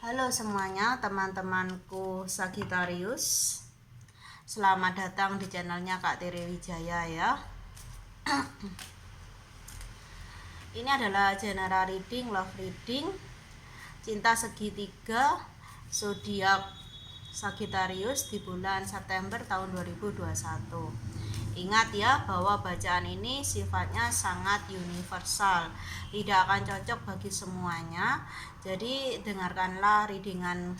Halo semuanya, teman-temanku Sagittarius. Selamat datang di channelnya Kak Tere Wijaya ya. Ini adalah general reading, love reading, cinta segitiga, zodiak Sagittarius di bulan September tahun 2021. Ingat ya bahwa bacaan ini sifatnya sangat universal, tidak akan cocok bagi semuanya. Jadi dengarkanlah readingan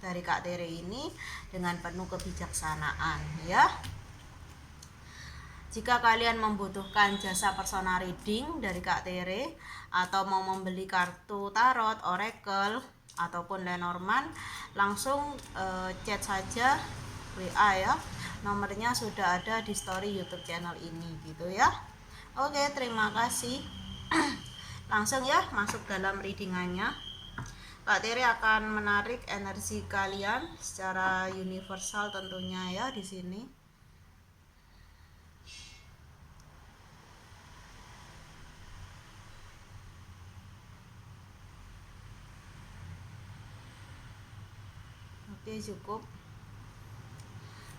dari Kak Tere ini dengan penuh kebijaksanaan ya. Jika kalian membutuhkan jasa personal reading dari Kak Tere atau mau membeli kartu tarot, oracle ataupun Lenormand, langsung chat saja WA ya. Nomornya sudah ada di story YouTube channel ini gitu ya. Oke, terima kasih. Langsung ya masuk dalam readingannya. Kak Tere akan menarik energi kalian secara universal tentunya ya di sini. Oke, cukup.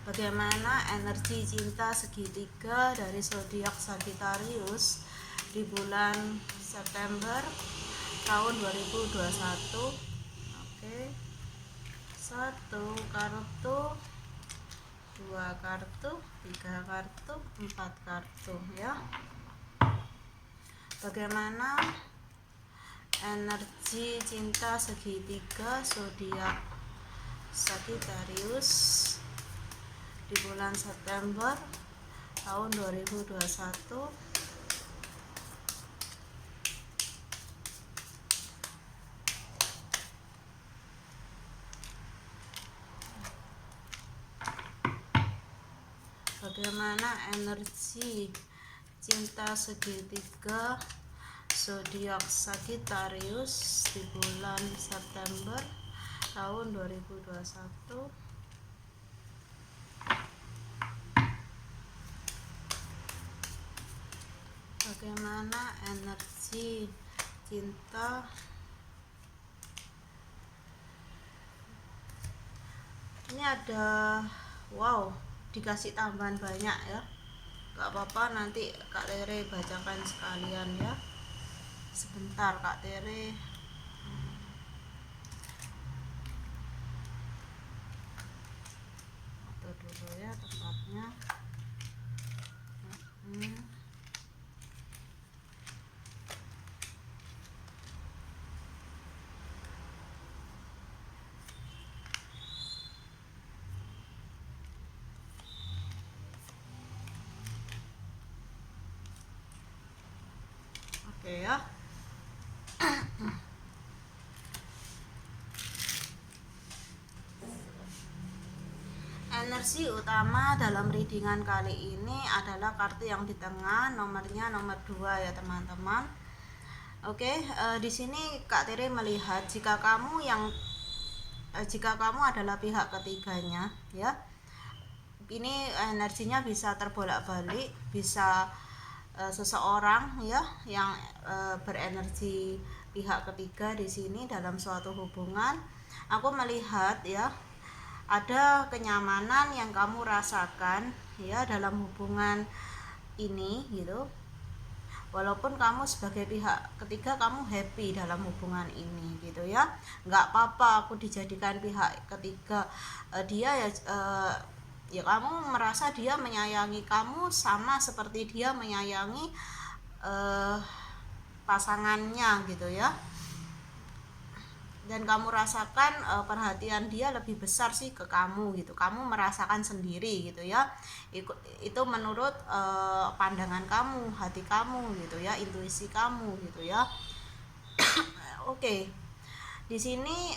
Bagaimana energi cinta segitiga dari zodiak Sagittarius di bulan September tahun 2021? Oke. 1 kartu, 2 kartu, 3 kartu, 4 kartu ya. Bagaimana energi cinta segitiga zodiak Sagittarius di bulan September tahun 2021? Bagaimana energi cinta segitiga zodiak Sagittarius di bulan September tahun 2021? Bagaimana energi cinta ini ada wow, dikasih tambahan banyak ya. Gak apa-apa, nanti Kak Tere bacakan sekalian ya. Sebentar Kak Tere atur dulu ya tempatnya. Oke ya. Energi utama dalam readingan kali ini adalah kartu yang di tengah, nomornya nomor 2 ya teman-teman. Oke, di sini Kak Tere melihat jika kamu adalah pihak ketiganya ya. Ini energinya bisa terbolak-balik, bisa seseorang ya yang berenergi pihak ketiga di sini dalam suatu hubungan. Aku melihat ya ada kenyamanan yang kamu rasakan ya dalam hubungan ini gitu. Walaupun kamu sebagai pihak ketiga kamu happy dalam hubungan ini gitu ya. Nggak apa-apa aku dijadikan pihak ketiga. Dia ya kamu merasa dia menyayangi kamu sama seperti dia menyayangi pasangannya gitu ya. Dan kamu rasakan perhatian dia lebih besar sih ke kamu gitu. Kamu merasakan sendiri gitu ya. Itu menurut pandangan kamu, hati kamu gitu ya, intuisi kamu gitu ya. Oke. Di sini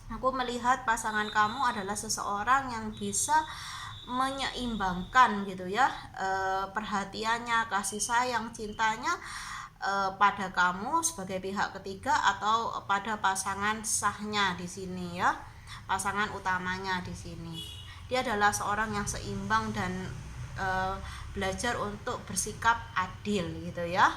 aku melihat pasangan kamu adalah seseorang yang bisa menyeimbangkan gitu ya perhatiannya, kasih sayang, cintanya pada kamu sebagai pihak ketiga atau pada pasangan sahnya di sini ya, pasangan utamanya di sini. Dia adalah seorang yang seimbang dan belajar untuk bersikap adil gitu ya.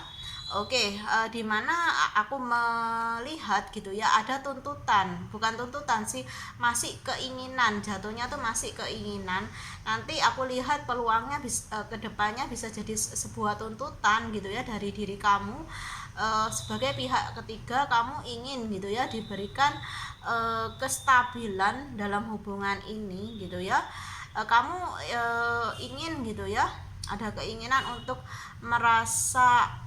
Oke, di mana aku melihat gitu ya, ada tuntutan, bukan tuntutan sih, masih keinginan, jatuhnya tuh masih keinginan. Nanti aku lihat peluangnya ke depannya bisa jadi sebuah tuntutan gitu ya dari diri kamu, sebagai pihak ketiga. Kamu ingin gitu ya diberikan kestabilan dalam hubungan ini gitu ya. Kamu ingin gitu ya, ada keinginan untuk merasa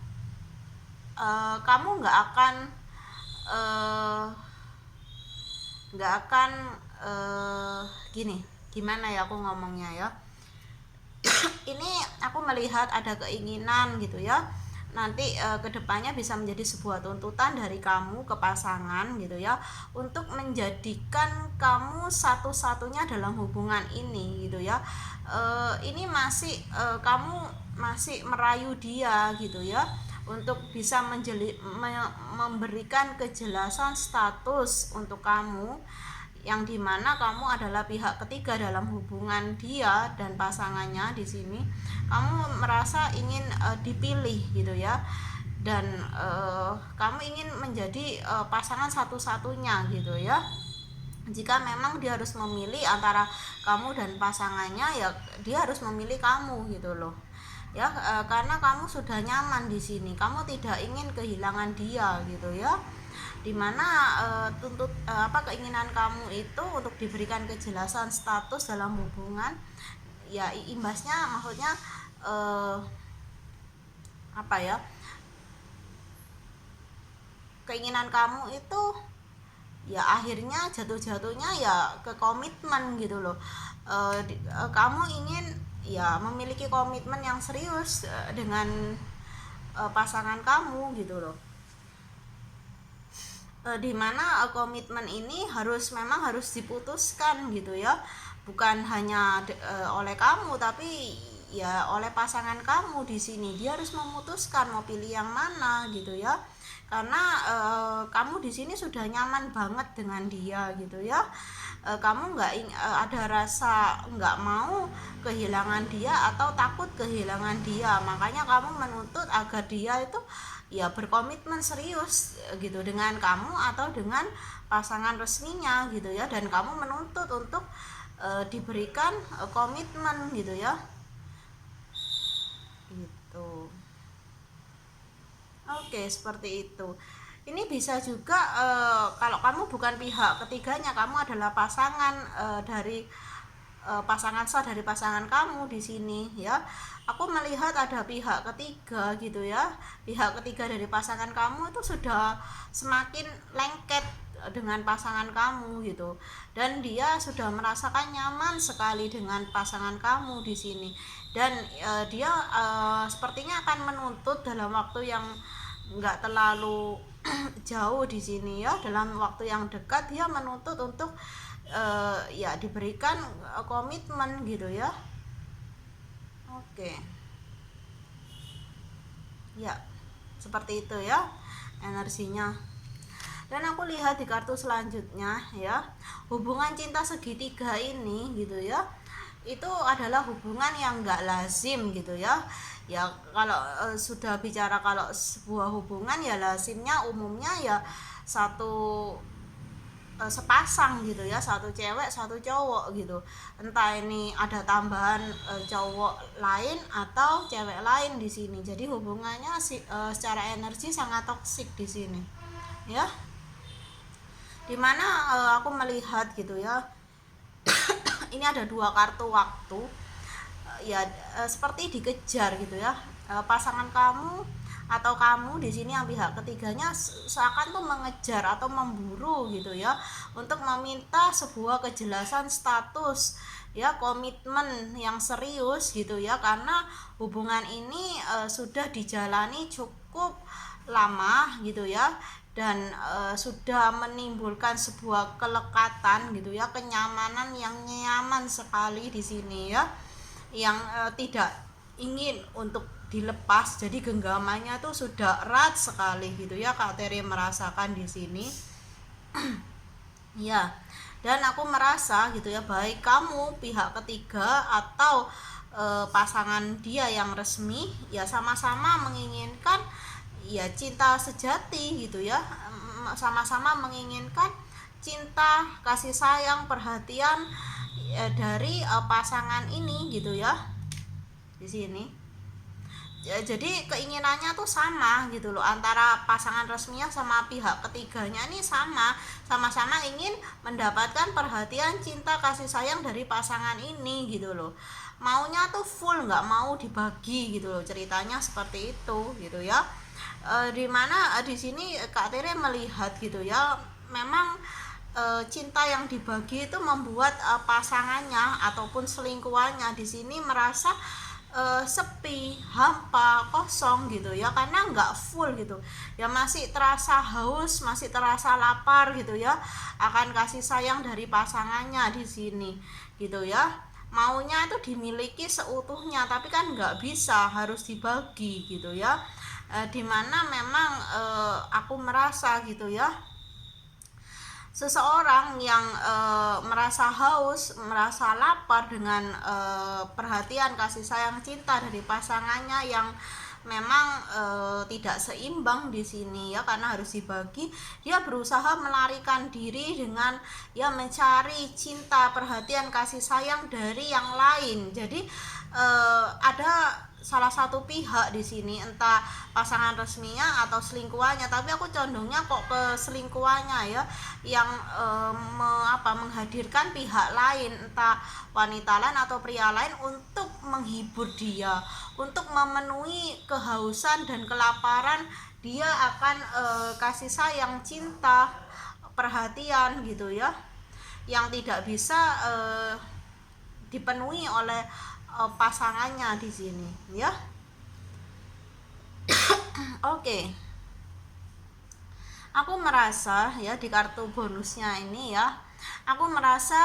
kamu eh, nggak akan gini, gimana ya aku ngomongnya ya, ini aku melihat ada keinginan gitu ya, nanti kedepannya bisa menjadi sebuah tuntutan dari kamu ke pasangan gitu ya, untuk menjadikan kamu satu-satunya dalam hubungan ini gitu ya. Ini masih kamu masih merayu dia gitu ya, untuk bisa memberikan kejelasan status untuk kamu, yang dimana kamu adalah pihak ketiga dalam hubungan dia dan pasangannya. Di sini kamu merasa ingin dipilih gitu ya, dan kamu ingin menjadi pasangan satu-satunya gitu ya. Jika memang dia harus memilih antara kamu dan pasangannya, ya dia harus memilih kamu gitu loh ya, karena kamu sudah nyaman di sini, kamu tidak ingin kehilangan dia gitu ya, dimana keinginan kamu itu untuk diberikan kejelasan status dalam hubungan, ya imbasnya maksudnya eh, apa ya, keinginan kamu itu ya akhirnya jatuh-jatuhnya ya ke komitmen gitu loh. Kamu ingin ya memiliki komitmen yang serius dengan pasangan kamu gitu loh. Dimana komitmen ini memang harus diputuskan gitu ya, bukan hanya oleh kamu, tapi ya oleh pasangan kamu. Di sini dia harus memutuskan mau pilih yang mana gitu ya, karena kamu di sini sudah nyaman banget dengan dia gitu ya. Kamu nggak ada rasa nggak mau kehilangan dia atau takut kehilangan dia, makanya kamu menuntut agar dia itu ya berkomitmen serius gitu dengan kamu atau dengan pasangan resminya gitu ya, dan kamu menuntut untuk diberikan komitmen gitu ya, gitu. Oke, seperti itu. Ini bisa juga kalau kamu bukan pihak ketiganya, kamu adalah pasangan dari pasangan sah dari pasangan kamu di sini ya. Aku melihat ada pihak ketiga gitu ya. Pihak ketiga dari pasangan kamu itu sudah semakin lengket dengan pasangan kamu gitu. Dan dia sudah merasakan nyaman sekali dengan pasangan kamu di sini. Dan dia sepertinya akan menuntut dalam waktu yang nggak terlalu jauh di sini ya, dalam waktu yang dekat dia menuntut untuk ya diberikan komitmen gitu ya. Oke ya, seperti itu ya energinya. Dan aku lihat di kartu selanjutnya ya, hubungan cinta segitiga ini gitu ya, itu adalah hubungan yang gak lazim gitu ya. Ya kalau sudah bicara kalau sebuah hubungan ya lazimnya umumnya ya satu sepasang gitu ya, satu cewek satu cowok gitu, entah ini ada tambahan cowok lain atau cewek lain di sini. Jadi hubungannya secara energi sangat toksik di sini ya, dimana aku melihat gitu ya, ini ada dua kartu waktu ya, seperti dikejar gitu ya, pasangan kamu atau kamu di sini yang pihak ketiganya seakan tuh mengejar atau memburu gitu ya, untuk meminta sebuah kejelasan status ya, komitmen yang serius gitu ya, karena hubungan ini sudah dijalani cukup lama gitu ya, dan sudah menimbulkan sebuah kelekatan gitu ya, kenyamanan yang nyaman sekali di sini ya, yang tidak ingin untuk dilepas. Jadi genggamannya tuh sudah erat sekali gitu ya, Kak Teri merasakan di sini. Ya, dan aku merasa gitu ya, baik kamu pihak ketiga atau pasangan dia yang resmi ya, sama-sama menginginkan ya cinta sejati gitu ya, sama-sama menginginkan cinta, kasih sayang, perhatian dari pasangan ini gitu ya di sini. Jadi keinginannya tuh sama gitu loh, antara pasangan resminya sama pihak ketiganya ini sama-sama ingin mendapatkan perhatian, cinta, kasih sayang dari pasangan ini gitu loh. Maunya tuh full, nggak mau dibagi gitu loh, ceritanya seperti itu gitu ya. Dimana di sini Kak Tere melihat gitu ya, memang cinta yang dibagi itu membuat pasangannya ataupun selingkuhannya di sini merasa sepi, hampa, kosong gitu ya, karena nggak full gitu ya, masih terasa haus, masih terasa lapar gitu ya akan kasih sayang dari pasangannya di sini gitu ya. Maunya itu dimiliki seutuhnya, tapi kan nggak bisa, harus dibagi gitu ya. Dimana memang aku merasa gitu ya, seseorang yang merasa haus, merasa lapar dengan perhatian, kasih sayang, cinta dari pasangannya yang memang tidak seimbang di sini ya, karena harus dibagi. Dia berusaha melarikan diri dengan ya mencari cinta, perhatian, kasih sayang dari yang lain. Jadi ada salah satu pihak di sini, entah pasangan resminya atau selingkuhannya, tapi aku condongnya kok ke selingkuhannya ya, yang menghadirkan pihak lain, entah wanita lain atau pria lain untuk menghibur dia, untuk memenuhi kehausan dan kelaparan dia akan kasih sayang, cinta, perhatian gitu ya, yang tidak bisa dipenuhi oleh pasangannya di sini ya. Oke. Aku merasa ya di kartu bonusnya ini ya, aku merasa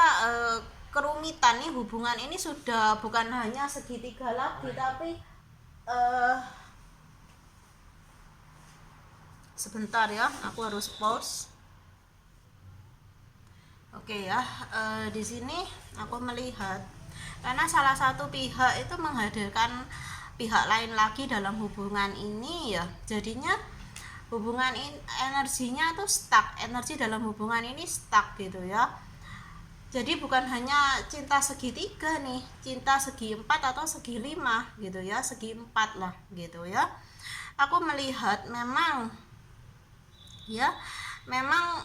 kerumitan nih, hubungan ini sudah bukan hanya segitiga lagi, tapi sebentar ya, aku harus pause. Oke ya, di sini aku melihat karena salah satu pihak itu menghadirkan pihak lain lagi dalam hubungan ini ya, jadinya hubungan ini energinya tuh stuck, energi dalam hubungan ini stuck gitu ya. Jadi bukan hanya cinta segitiga nih, cinta segi 4 atau segi 5 gitu ya, segi 4 lah gitu ya. Aku melihat memang ya, memang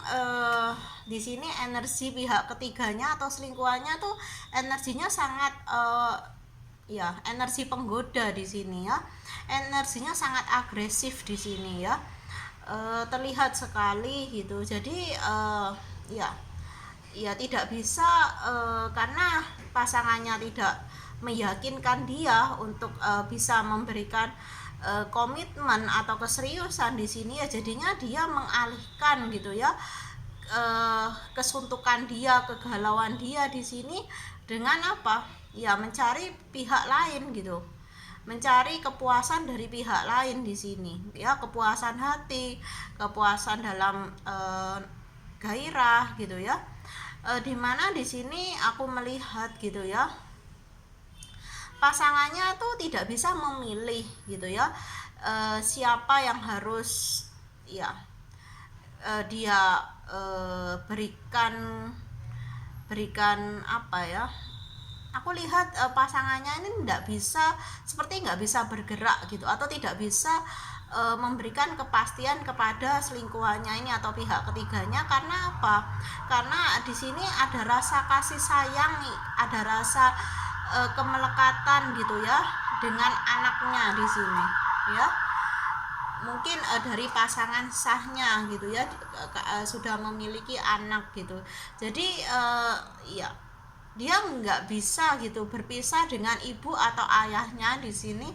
di sini energi pihak ketiganya atau selingkuhannya tuh energinya sangat ya, energi penggoda di sini ya, energinya sangat agresif di sini ya, terlihat sekali gitu. Jadi ya tidak bisa, karena pasangannya tidak meyakinkan dia untuk bisa memberikan komitmen atau keseriusan di sini ya, jadinya dia mengalihkan gitu ya kesuntukan dia, kegalauan dia di sini dengan apa ya, mencari pihak lain gitu, mencari kepuasan dari pihak lain di sini ya, kepuasan hati, kepuasan dalam gairah gitu ya. Dimana di sini aku melihat gitu ya, pasangannya tuh tidak bisa memilih gitu ya, siapa yang harus ya dia berikan apa ya, aku lihat pasangannya ini seperti nggak bisa bergerak gitu, atau tidak bisa memberikan kepastian kepada selingkuhannya ini atau pihak ketiganya. Karena apa? Karena di sini ada rasa kasih sayang, ada rasa kemelekatan gitu ya dengan anaknya di sini ya, mungkin dari pasangan sahnya gitu ya, sudah memiliki anak gitu. Jadi ya dia nggak bisa gitu berpisah dengan ibu atau ayahnya di sini,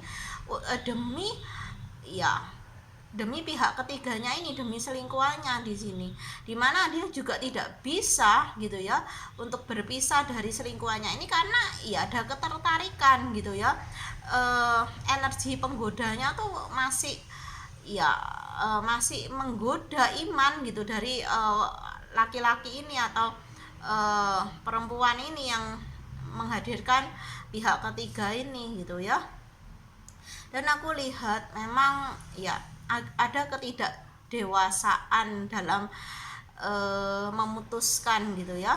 demi pihak ketiganya ini, demi selingkuhannya di sini, dimana dia juga tidak bisa gitu ya untuk berpisah dari selingkuhannya ini, karena ya ada ketertarikan gitu ya, energi penggodanya tuh masih masih menggoda iman gitu dari laki-laki ini atau perempuan ini yang menghadirkan pihak ketiga ini gitu ya. Dan aku lihat memang ya ada ketidakdewasaan dalam memutuskan gitu ya.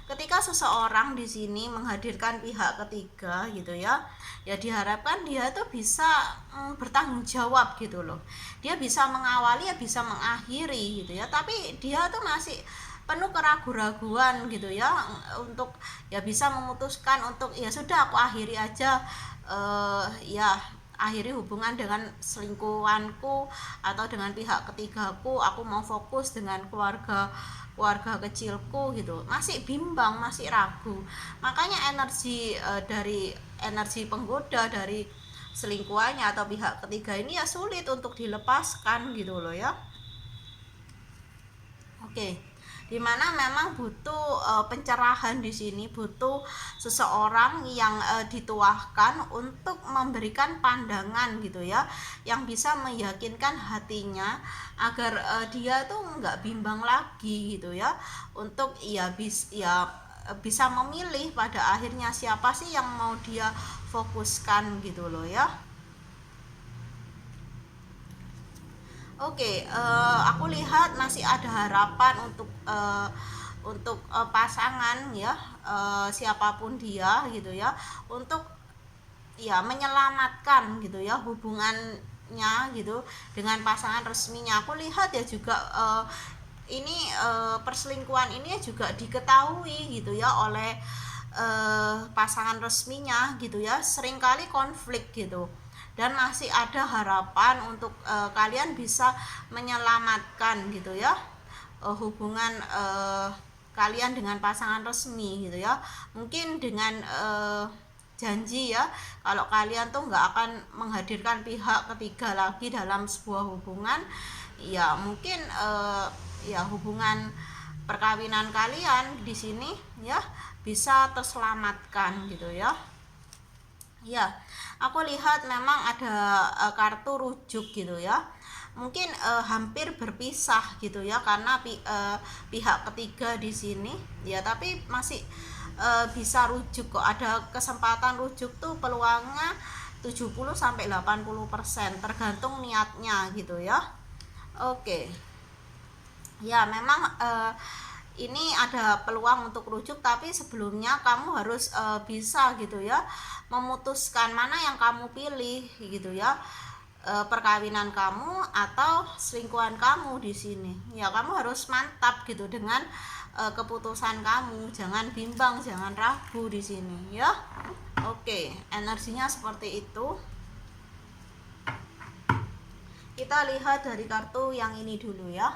Ketika seseorang di sini menghadirkan pihak ketiga gitu ya, ya diharapkan dia tuh bisa bertanggung jawab gitu loh. Dia bisa mengawali ya bisa mengakhiri gitu ya, tapi dia tuh masih penuh keraguan-raguan gitu ya, untuk ya bisa memutuskan untuk ya sudah aku akhiri aja, ya akhiri hubungan dengan selingkuhanku atau dengan pihak ketigaku, aku mau fokus dengan keluarga kecilku gitu. Masih bimbang, masih ragu. Makanya dari energi penggoda dari selingkuhannya atau pihak ketiga ini ya sulit untuk dilepaskan gitu loh ya. Oke, dimana memang butuh pencerahan di sini, butuh seseorang yang dituahkan untuk memberikan pandangan gitu ya, yang bisa meyakinkan hatinya agar dia tuh nggak bimbang lagi gitu ya, untuk bisa memilih pada akhirnya siapa sih yang mau dia fokuskan gitu loh ya. Oke, aku lihat masih ada harapan untuk pasangan ya, siapapun dia gitu ya, untuk ya menyelamatkan gitu ya hubungannya gitu dengan pasangan resminya. Aku lihat ya juga ini perselingkuhan ini juga diketahui gitu ya oleh pasangan resminya gitu ya, seringkali konflik gitu, dan masih ada harapan untuk kalian bisa menyelamatkan gitu ya hubungan kalian dengan pasangan resmi gitu ya, mungkin dengan janji ya kalau kalian tuh nggak akan menghadirkan pihak ketiga lagi dalam sebuah hubungan, ya mungkin ya hubungan perkawinan kalian di sini ya bisa terselamatkan gitu ya. Ya, aku lihat memang ada kartu rujuk gitu ya. Mungkin hampir berpisah gitu ya karena pihak ketiga di sini ya, tapi masih bisa rujuk kok. Ada kesempatan rujuk tuh peluangnya 70 sampai 80% tergantung niatnya gitu ya. Oke. Ya, memang ini ada peluang untuk rujuk, tapi sebelumnya kamu harus bisa gitu ya memutuskan mana yang kamu pilih gitu ya, perkawinan kamu atau selingkuhan kamu di sini. Ya, kamu harus mantap gitu dengan keputusan kamu, jangan bimbang, jangan ragu di sini ya. Oke, energinya seperti itu. Kita lihat dari kartu yang ini dulu ya.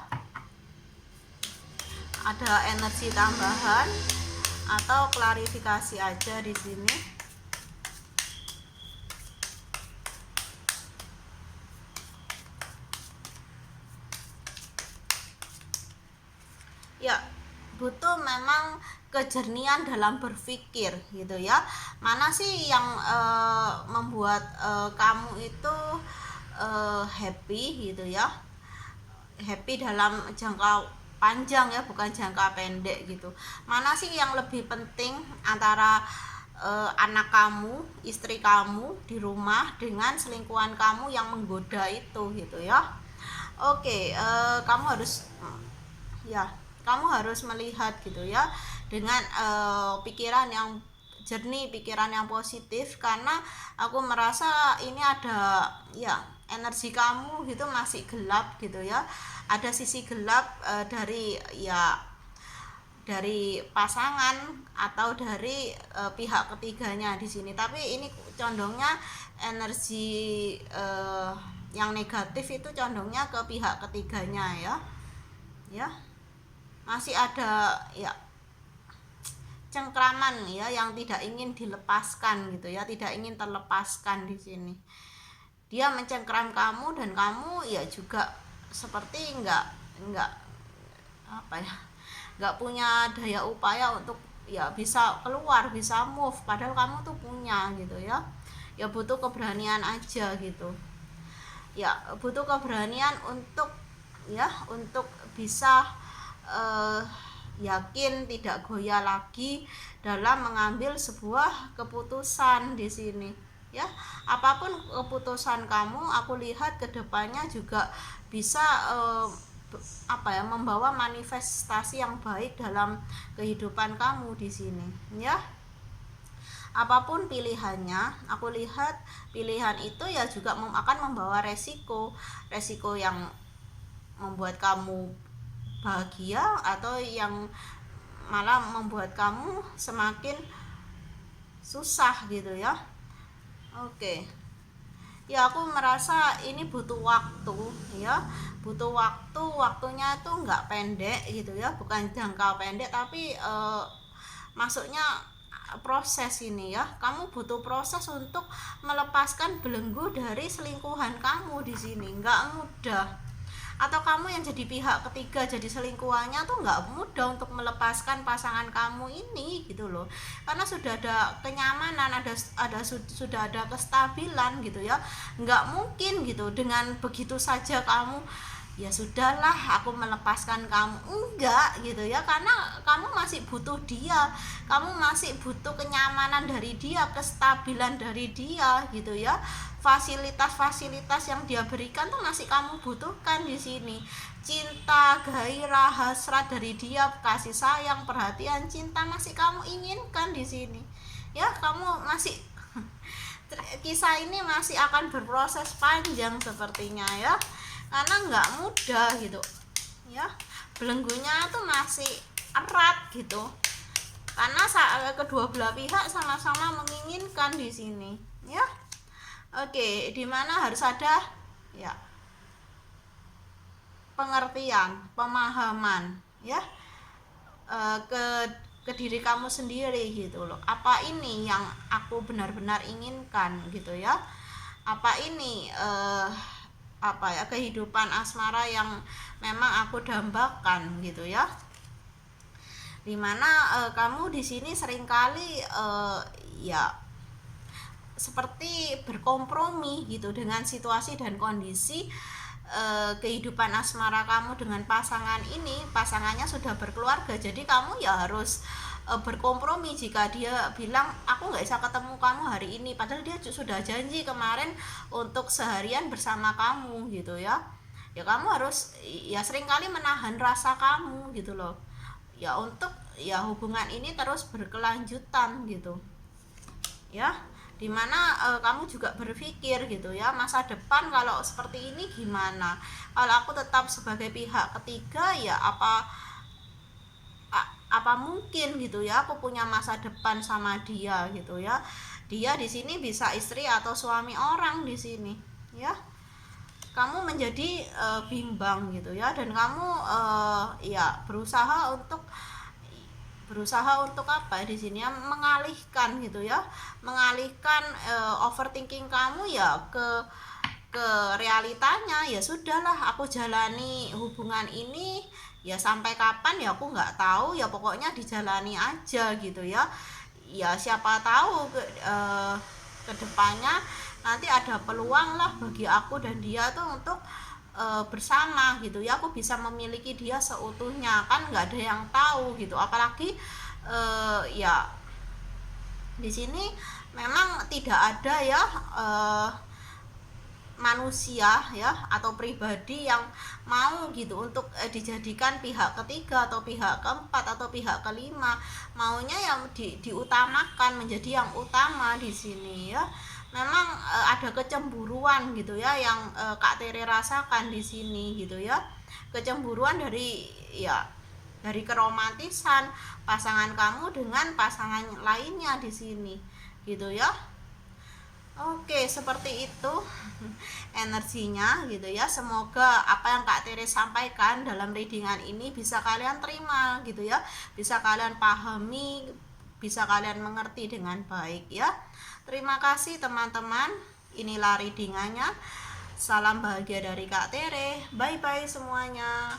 Ada energi tambahan atau klarifikasi aja di sini. Ya, butuh memang kejernihan dalam berpikir gitu ya. Mana sih yang membuat kamu itu happy gitu ya. Happy dalam jangka panjang ya, bukan jangka pendek gitu. Mana sih yang lebih penting antara anak kamu, istri kamu di rumah dengan selingkuhan kamu yang menggoda itu gitu ya. Oke, kamu harus melihat gitu ya dengan pikiran yang jernih, pikiran yang positif, karena aku merasa ini ada ya energi kamu gitu masih gelap gitu ya, ada sisi gelap dari pasangan atau dari pihak ketiganya di sini, tapi ini condongnya energi yang negatif itu condongnya ke pihak ketiganya ya masih ada ya cengkraman ya yang tidak ingin dilepaskan gitu ya, tidak ingin terlepaskan di sini. Dia mencengkram kamu dan kamu ya juga seperti nggak apa ya, nggak punya daya upaya untuk ya bisa keluar, bisa move, padahal kamu tuh punya gitu ya. Ya butuh keberanian aja gitu. Ya butuh keberanian untuk bisa yakin, tidak goyah lagi dalam mengambil sebuah keputusan di sini. ya. Apapun keputusan kamu, aku lihat kedepannya juga bisa membawa manifestasi yang baik dalam kehidupan kamu di sini, ya. Apapun pilihannya, aku lihat pilihan itu ya juga akan membawa resiko yang membuat kamu bahagia atau yang malah membuat kamu semakin susah gitu ya. Oke. Ya, aku merasa ini butuh waktu, ya. Butuh waktunya itu nggak pendek gitu ya, bukan jangka pendek, tapi masuknya proses ini ya. Kamu butuh proses untuk melepaskan belenggu dari selingkuhan kamu di sini, nggak mudah. Atau kamu yang jadi pihak ketiga, jadi selingkuhannya tuh nggak mudah untuk melepaskan pasangan kamu ini gitu loh, karena sudah ada kenyamanan, sudah ada kestabilan gitu ya. Nggak mungkin gitu dengan begitu saja kamu ya sudahlah aku melepaskan kamu, enggak gitu ya, karena kamu masih butuh dia, kamu masih butuh kenyamanan dari dia, kestabilan dari dia gitu ya. Fasilitas-fasilitas yang dia berikan tuh masih kamu butuhkan di sini. Cinta, gairah, hasrat dari dia, kasih sayang, perhatian, cinta masih kamu inginkan di sini ya. Kamu masih kisah ini masih akan berproses panjang sepertinya ya, karena nggak mudah gitu ya. Belenggunya tuh masih erat gitu, karena kedua belah pihak sama-sama menginginkan di sini ya. Oke, dimana harus ada ya pengertian, pemahaman ya, ke diri kamu sendiri gitu loh. Apa ini yang aku benar-benar inginkan gitu ya? Apa ini kehidupan asmara yang memang aku dambakan gitu ya? Dimana kamu di sini seringkali ya seperti berkompromi gitu dengan situasi dan kondisi kehidupan asmara kamu dengan pasangannya sudah berkeluarga, jadi kamu ya harus berkompromi. Jika dia bilang aku nggak bisa ketemu kamu hari ini, padahal dia sudah janji kemarin untuk seharian bersama kamu gitu ya, ya kamu harus ya seringkali menahan rasa kamu gitu loh ya, untuk ya hubungan ini terus berkelanjutan gitu ya. Dimana kamu juga berpikir gitu ya, masa depan kalau seperti ini gimana, kalau aku tetap sebagai pihak ketiga ya apa mungkin gitu ya aku punya masa depan sama dia gitu ya. Dia di sini bisa istri atau suami orang di sini ya. Kamu menjadi bimbang gitu ya, dan kamu ya berusaha untuk apa di sini ya, mengalihkan gitu ya, overthinking kamu ya ke realitanya. Ya sudahlah, aku jalani hubungan ini ya sampai kapan ya aku nggak tahu ya, pokoknya dijalani aja gitu ya. Ya siapa tahu kedepannya nanti ada peluang lah bagi aku dan dia tuh untuk bersama gitu ya. Aku bisa memiliki dia seutuhnya, kan nggak ada yang tahu gitu. Apalagi ya di sini memang tidak ada ya manusia ya atau pribadi yang mau gitu untuk dijadikan pihak ketiga atau pihak keempat atau pihak kelima. Maunya yang diutamakan, menjadi yang utama di sini ya. Memang ada kecemburuan gitu ya yang Kak Tere rasakan di sini gitu ya. Kecemburuan dari keromantisan pasangan kamu dengan pasangan lainnya di sini gitu ya. Oke, seperti itu energinya gitu ya. Semoga apa yang Kak Tere sampaikan dalam readingan ini bisa kalian terima gitu ya, bisa kalian pahami, bisa kalian mengerti dengan baik ya. Terima kasih teman-teman, inilah readingannya. Salam bahagia dari Kak Tere. Bye bye semuanya.